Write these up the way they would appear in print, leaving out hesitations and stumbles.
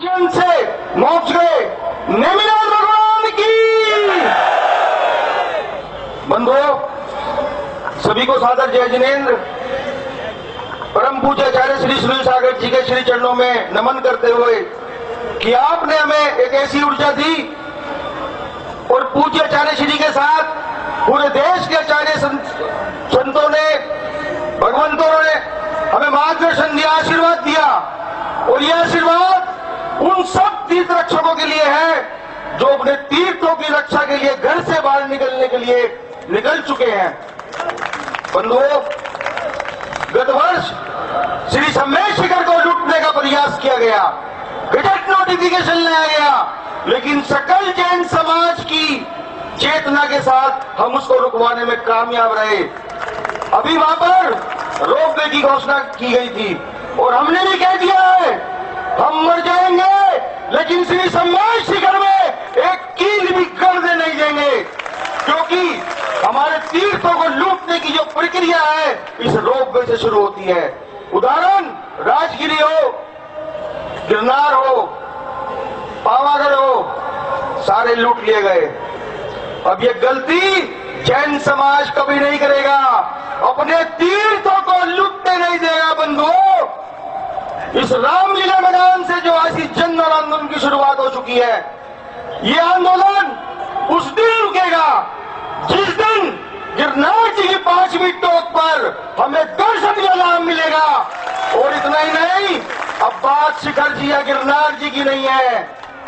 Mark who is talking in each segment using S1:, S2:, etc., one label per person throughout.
S1: माध्यम से मोक्ष गए नेमिनाथ भगवान की। बंधुओं, सभी को सादर जय जिनेन्द्र। परम पूज्य आचार्य श्री सुनील सागर जी के श्री चरणों में नमन करते हुए कि आपने हमें एक ऐसी ऊर्जा दी और पूज्य आचार्य श्री के साथ पूरे देश के आचार्य संतों ने, भगवंतों ने हमें मार्गदर्शन दिया, आशीर्वाद दिया। और यह आशीर्वाद उन सब तीर्थ रक्षकों के लिए है जो अपने तीर्थों की रक्षा के लिए घर से बाहर निकलने के लिए निकल चुके हैं। बंधुओं, गत वर्ष श्री सम्मेद शिखर को लूटने का प्रयास किया गया, गजट नोटिफिकेशन लाया गया, लेकिन सकल जैन समाज की चेतना के साथ हम उसको रुकवाने में कामयाब रहे। अभी वहां पर रोकने की घोषणा की गई थी और हमने भी कह दिया है हम मर जाएंगे लेकिन श्री सम्मेद शिखर में एक कील भी गड़ने नहीं देंगे, क्योंकि हमारे तीर्थों को लूटने की जो प्रक्रिया है इस रोपवे से शुरू होती है। उदाहरण राजगिरी हो, गिरनार हो, पावागढ़ हो, सारे लूट लिए गए। अब ये गलती जैन समाज कभी नहीं करेगा, अपने तीर्थों को लूटने नहीं देगा। बंधुओं, इस रामलीला मैदान से जो ऐसी जन और आंदोलन की शुरुआत हो चुकी है, ये आंदोलन उस दिन रुकेगा जिस दिन गिरनार जी की 5वीं टोक पर हमें दर्शन का लाभ मिलेगा। और इतना ही नहीं, अब बात शिखर जी या गिरनार जी की नहीं है,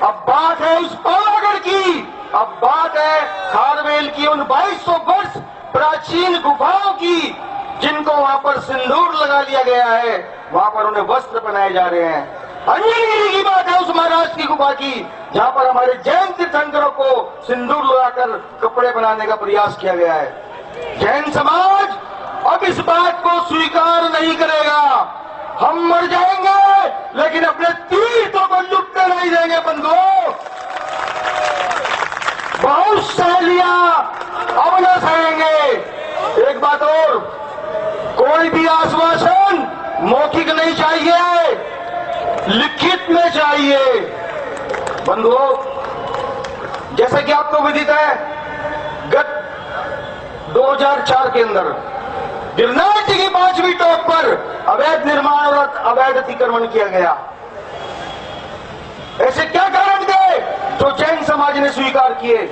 S1: अब बात है उस पावागढ़ की, अब बात है खारवेल की उन 2200 वर्ष प्राचीन गुफाओं की, जिनको वहां पर सिंदूर लगा लिया गया है, वहां पर उन्हें वस्त्र पहनाए जा रहे हैं। अंजनगिरी की बात है उस महाराष्ट्र की गुफा की, जहां पर हमारे जैन तीर्थंकरों को सिंदूर लगाकर कपड़े बनाने का प्रयास किया गया है। जैन समाज अब इस बात को स्वीकार नहीं करेगा। हम मर जाएंगे लेकिन अपने तीर्थों को लुटने नहीं देंगे। बंधुओं, बहुत सह लिया, अब न सहेंगे। एक बात और, कोई भी आश्वासन मौखिक नहीं चाहिए, लिखित में चाहिए। बंधुओं, जैसे कि आपको विदित है, गत 2004 के अंदर गिरनार जी की 5वीं टोक पर अवैध निर्माण और अवैध अतिक्रमण किया गया। ऐसे क्या कारण थे जो जैन समाज ने स्वीकार किए?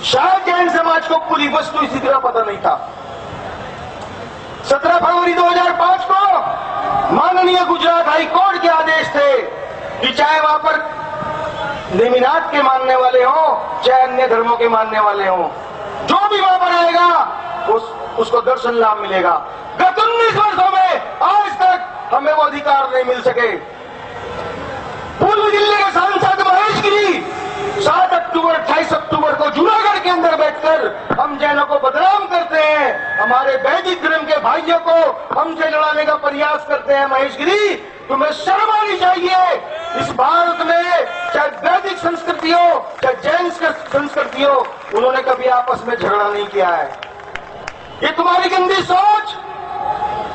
S1: शायद जैन समाज को पूरी वस्तु इसी तरह पता नहीं था। 17 फरवरी 2005 को माननीय गुजरात हाई कोर्ट के आदेश थे कि चाहे वहां पर नेमिनाथ के मानने वाले हो, चाहे अन्य धर्मों के मानने वाले हो, जो भी वहां पर आएगा उसको दर्शन लाभ मिलेगा। गत 19 वर्षों में आज तक हमें वो अधिकार नहीं मिल सके। पूर्व दिल्ली के सांसद महेश गिरी 7 अक्टूबर 28 अक्टूबर को जूनागढ़ के अंदर बैठकर हम जैनों को बदनाम करते हैं, हमारे वैदिक धर्म के भाइयों को हमसे लड़ाने का प्रयास करते हैं। महेश गिरी, तुम्हें शर्म आनी चाहिए। इस भारत में चाहे वैदिक संस्कृति हो चाहे जैन संस्कृति हो, उन्होंने कभी आपस में झगड़ा नहीं किया है। ये तुम्हारी गंदी सोच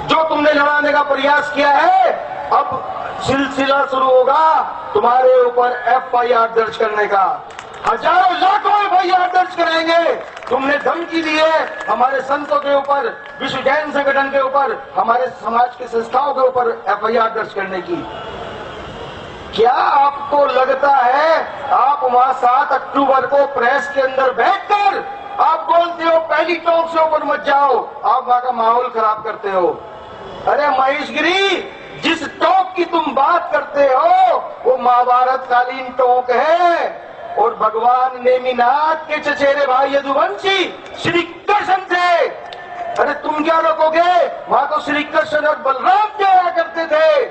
S1: जो तुमने लड़ाने का प्रयास किया है, अब सिलसिला शुरू होगा तुम्हारे ऊपर FIR दर्ज करने का। हजारों लाखों FIR दर्ज कराएंगे। तुमने धमकी दी है हमारे संतों के ऊपर, विश्व जैन संगठन के ऊपर, हमारे समाज की संस्थाओं के ऊपर FIR दर्ज करने की। क्या आपको लगता है आप वहां 7 अक्टूबर को प्रेस के अंदर बैठकर आप बोलते हो पहली टोक से ऊपर मत जाओ, आप वहां का माहौल खराब करते हो? अरे महेश गिरी, जिस टोक की तुम बात करते हो वो महाभारत कालीन टोक है और भगवान नेमिनाथ के चचेरे भाई यदुवंशी श्री कृष्ण थे। अरे तुम क्या रोकोगे? वहां तो श्री कृष्ण और बलराम जाया करते थे।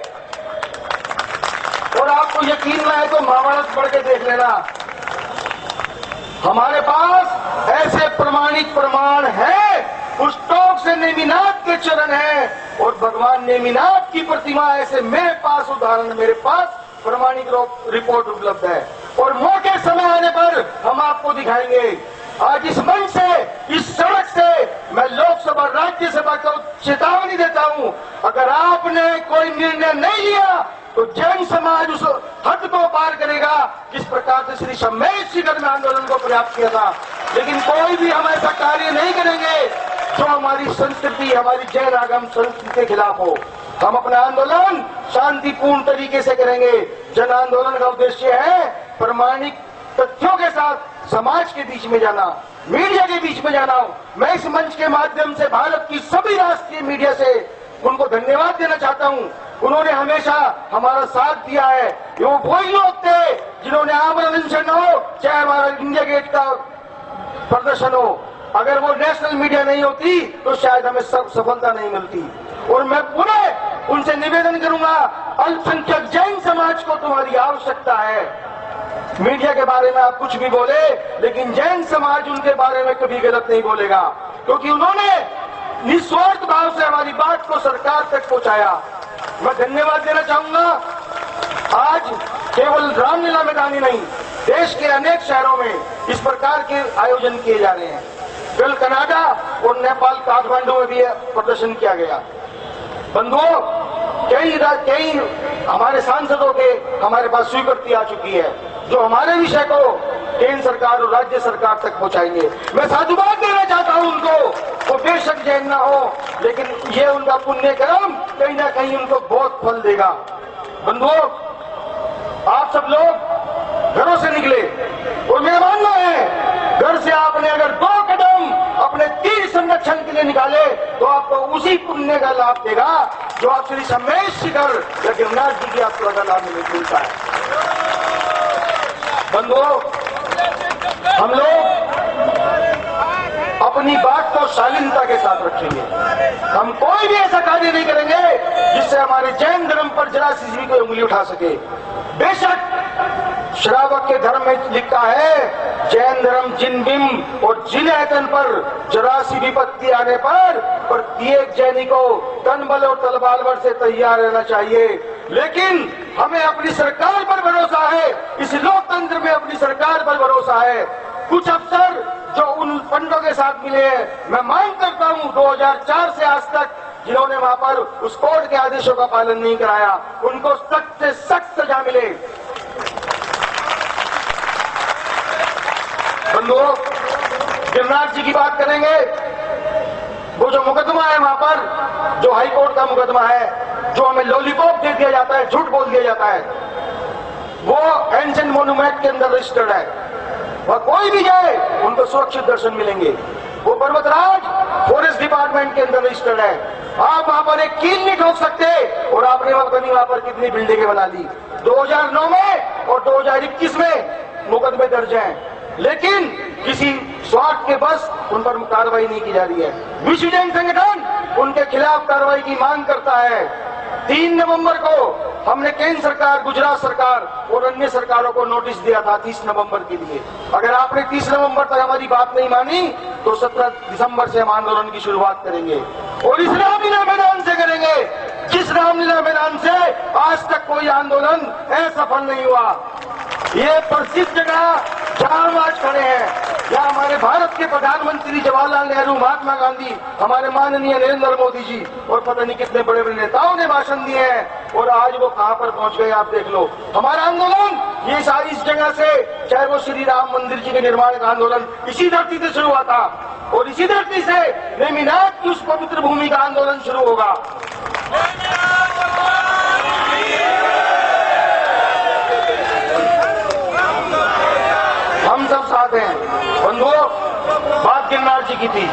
S1: और आपको यकीन ना है तो महाभारत पढ़ के देख लेना। हमारे पास ऐसे प्रमाणिक प्रमाण है, उस टोक से नेमिनाथ के चरण है और भगवान नेमिनाथ की प्रतिमा ऐसे मेरे पास उदाहरण, मेरे पास प्रमाणिक रिपोर्ट उपलब्ध है और मौके समय आने पर हम आपको दिखाएंगे। आज इस मंच से, इस सड़क से मैं लोकसभा राज्यसभा को चेतावनी देता हूं, अगर आपने कोई निर्णय नहीं लिया तो जैन समाज उस हद को पार करेगा जिस प्रकार से श्री सम्मेश शिखर में आंदोलन को पर्याप्त किया था। लेकिन कोई भी हम ऐसा कार्य नहीं करेंगे जो हमारी संस्कृति, हमारी जैन आगम संस्कृति के खिलाफ हो। हम अपना आंदोलन शांतिपूर्ण तरीके से करेंगे। जन आंदोलन का उद्देश्य है प्रमाणिक तथ्यों के साथ समाज के बीच में जाना, मीडिया के बीच में जाना। मैं इस मंच के माध्यम से भारत की सभी राष्ट्रीय मीडिया से उनको धन्यवाद देना चाहता हूं। उन्होंने हमेशा हमारा साथ दिया है। वो वही लोग थे जिन्होंने आमरण अनशन हो, चाहे हमारा इंडिया गेट का प्रदर्शन हो, अगर वो नेशनल मीडिया नहीं होती तो शायद हमें सफलता नहीं मिलती। और मैं पुनः उनसे निवेदन करूंगा, अल्पसंख्यक जैन समाज को तुम्हारी आवश्यकता है। मीडिया के बारे में आप कुछ भी बोले, लेकिन जैन समाज उनके बारे में कभी गलत नहीं बोलेगा, क्योंकि उन्होंने निस्वार्थ भाव से हमारी बात को सरकार तक पहुंचाया। मैं धन्यवाद देना चाहूंगा। आज केवल रामलीला मैदान ही नहीं, देश के अनेक शहरों में इस प्रकार के आयोजन किए जा रहे हैं। कल कनाडा और नेपाल काठमांडू में भी प्रदर्शन किया गया। बंधुओं, कई हमारे सांसदों के हमारे पास स्वीकृति आ चुकी है जो हमारे विषय को केंद्र सरकार और राज्य सरकार तक पहुंचाएंगे। मैं साधुवाद देना चाहता हूं उनको। वो बेशक जैन ना हो, लेकिन ये उनका पुण्य कर्म कहीं ना कहीं उनको बहुत फल देगा। बंधुओं, आप सब लोग घरों से निकले और मेरा मानना है, घर से आपने अगर 2 कदम अपने तीर संरक्षण के लिए निकाले तो आपको उसी पुण्य का लाभ देगा जो आप श्री सम्मेश शिखर या गिरनार जी की आपको अगर लाभ मिलता है। बंधुओं, हम लोग अपनी बात को शालीनता के साथ रखेंगे। हम कोई भी ऐसा कार्य नहीं करेंगे जिससे हमारे जैन धर्म पर जरा सी भी कोई उंगली उठा सके। बेशक श्रावक के धर्म में लिखा है, जैन धर्म जिन बिंब और जिन आयतन पर जरा सी विपत्ति आने पर प्रत्येक जैनी को तन बल और तलवार से तैयार रहना चाहिए। लेकिन हमें अपनी सरकार पर भरोसा है, इस लोकतंत्र में अपनी सरकार पर भरोसा है। कुछ अफसर जो उन पंडितों के साथ मिले हैं, मैं मांग करता हूं 2004 से आज तक जिन्होंने वहां पर उस कोर्ट के आदेशों का पालन नहीं कराया, उनको सख्त से सख्त सजा मिले। बंधुओं, गिरनार जी की बात करेंगे। वो जो मुकदमा है वहां पर, जो हाई कोर्ट का मुकदमा है, जो हमें लॉलीपॉप दे दिया जाता है, झूठ बोल दिया जाता है, वो एंशिएंट मॉन्यूमेंट के अंदर रजिस्टर्ड है। वह कोई भी जाए उनको सुरक्षित दर्शन मिलेंगे। वो पर्वतराज फॉरेस्ट डिपार्टमेंट के अंदर रजिस्टर्ड है। आप वहां पर एक कील नहीं ठोक सकते और आपने वहां पर कितनी बिल्डिंगें बना ली। 2009 में और 2021 में मुकदमे दर्ज हैं, लेकिन किसी स्वार्थ के बस उन पर कार्रवाई नहीं की जा रही है। विश्व जैन संगठन उनके खिलाफ कार्रवाई की मांग करता है। 3 नवंबर को हमने केंद्र सरकार, गुजरात सरकार और अन्य सरकारों को नोटिस दिया था 30 नवंबर के लिए। अगर आपने 30 नवंबर तक हमारी बात नहीं मानी तो 17 दिसंबर से हम आंदोलन की शुरुआत करेंगे और इस रामलीला मैदान से करेंगे, जिस रामलीला मैदान से आज तक कोई आंदोलन असफल नहीं हुआ। ये प्रसिद्ध जगह जहां हम आज खड़े हैं, जहां हमारे भारत के प्रधानमंत्री जवाहरलाल नेहरू, महात्मा गांधी, हमारे माननीय नरेंद्र मोदी जी और पता नहीं कितने बड़े बड़े नेताओं ने भाषण दिए हैं, और आज वो कहां पर पहुंच गए आप देख लो। हमारा आंदोलन ये सारी इस जगह से, चाहे वो श्री राम मंदिर जी के निर्माण का आंदोलन इसी धरती से शुरू हुआ था और इसी धरती से नेमिनाथ की उस पवित्र भूमि का आंदोलन शुरू होगा। हम सब साथ हैं। बंधुओं, बात गिरनार जी की थी,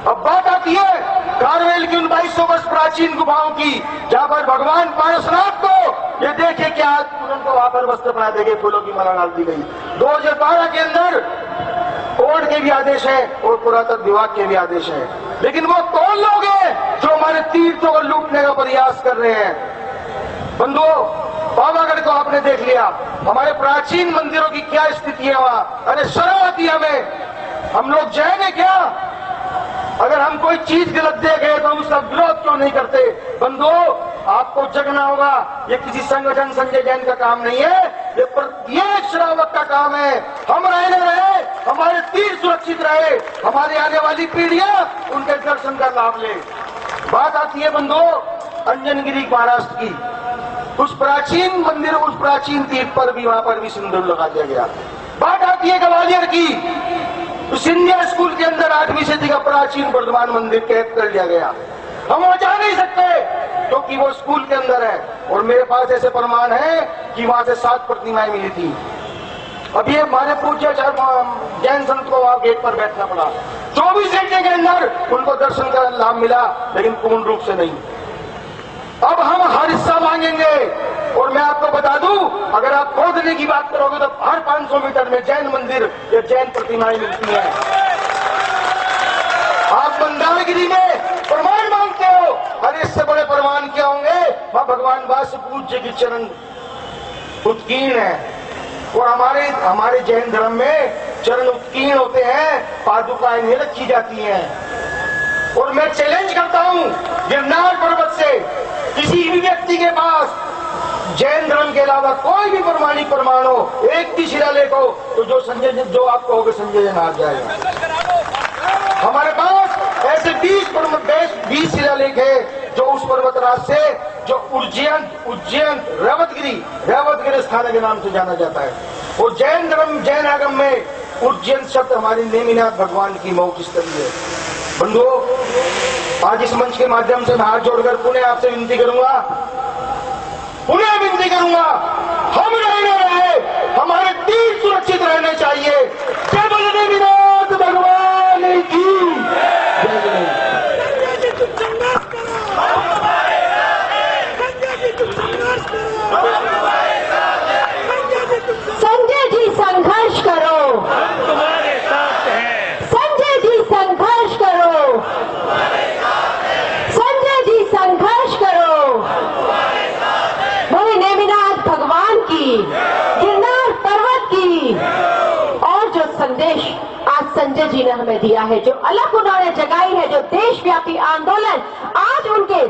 S1: अब बात आती है कारवेल की उन 2200 वर्ष प्राचीन गुफाओं की, जहां पर भगवान पारसनाथ को ये देखे क्या तुरंत वहां पर वस्त्र बना देंगे, फूलों की माला डाल दी गई। 2012 के अंदर कोर्ट के भी आदेश है और पुरातत्व विभाग के भी आदेश है, लेकिन वो कौन लोग हैं जो हमारे तीर्थों को लूटने का प्रयास कर रहे हैं। बंधुओं, पावागढ़ को आपने देख लिया, हमारे प्राचीन मंदिरों की क्या स्थिति है वहां। अरे शर्म आती है हमें, हम लोग जैन है क्या? अगर हम कोई चीज गलत देखे तो हम उसका विरोध क्यों नहीं करते? बंधुओं, आपको जगना होगा, ये किसी संगठन संजय जैन का काम नहीं है, ये प्रत्येक श्रावक का काम है। हम रहने रहे, हमारे तीर सुरक्षित रहे, हमारी आने वाली पीढ़ियां उनके दर्शन का लाभ ले। बात आती है बंधुओं अंजनगिरी महाराष्ट्र की। उस प्राचीन मंदिर, उस प्राचीन तीर्थ पर भी, वहां पर भी सिंदूर लगा दिया गया। बात आती है ग्वालियर की, तो सिंधिया स्कूल के अंदर 8वीं सदी का प्राचीन वर्धमान मंदिर कैद कर लिया गया। हम वहां जा नहीं सकते क्योंकि वो स्कूल के अंदर है, और मेरे पास ऐसे प्रमाण है कि वहां से 7 प्रतिमाएं मिली थी। अब ये हमारे पूज्य जैन संत को वहां गेट पर बैठना पड़ा। 24 घंटे के अंदर उनको दर्शन का लाभ मिला, लेकिन पूर्ण रूप से नहीं। अब हम हर हिस्सा मांगेंगे, और मैं आपको बता दूं, अगर आप खोदने की बात करोगे तो हर 500 मीटर में जैन मंदिर या जैन प्रतिमाएं मिलती हैं। आप मंदारगिरी में प्रमाण मांगते हो, अरे इससे बड़े प्रमाण क्या होंगे? वहां भगवान वास पूज्य के चरण उत्कीर्ण है, और हमारे जैन धर्म में चरण उत्कीर्ण होते हैं, पादुकाएं नहीं रखी जाती हैं। और मैं चैलेंज करता हूं, गिरनार पर्वत से किसी भी व्यक्ति के पास जैन धर्म के अलावा कोई भी प्रमाणिक प्रमाण हो, एक भी शिलालेख हो, तो जो आप कहोगे संजय जैन आ जाएगा। हमारे पास ऐसे 20 शिलालेख है जो उस पर्वतराज से, जो उज्जैन रेवतगिरी स्थान के नाम से जाना जाता है। और जैन धर्म, जैन आगम में उज्जैन शब्द हमारे नेमिनाथ भगवान की मौत स्थली है। बंधुओं, आज इस मंच के माध्यम से मैं हाथ जोड़कर पुनः आपसे विनती करूंगा, हम रहने रहे, हमारे तीर सुरक्षित रहने चाहिए। जय बोले नेमिनाथ भगवान की जय।
S2: संजय जी संघर्ष करो, हम तुम्हारे साथ हैं। संजय जी संघर्ष करो, संजय जी संघर्ष करो। बोले नेमिनाथ भगवान की, गिरनार पर्वत की। और जो संदेश आज संजय जी ने हमें दिया है, जो अलग उन्होंने जगाई है, जो देशव्यापी आंदोलन आज उनके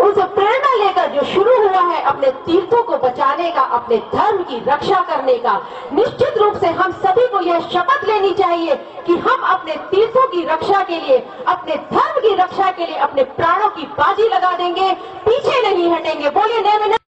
S2: उस प्रेरणा लेकर जो शुरू हुआ है अपने तीर्थों को बचाने का, अपने धर्म की रक्षा करने का, निश्चित रूप से हम सभी को यह शपथ लेनी चाहिए कि हम अपने तीर्थों की रक्षा के लिए, अपने धर्म की रक्षा के लिए अपने प्राणों की बाजी लगा देंगे, पीछे नहीं हटेंगे। बोलिए नेमिनाथ।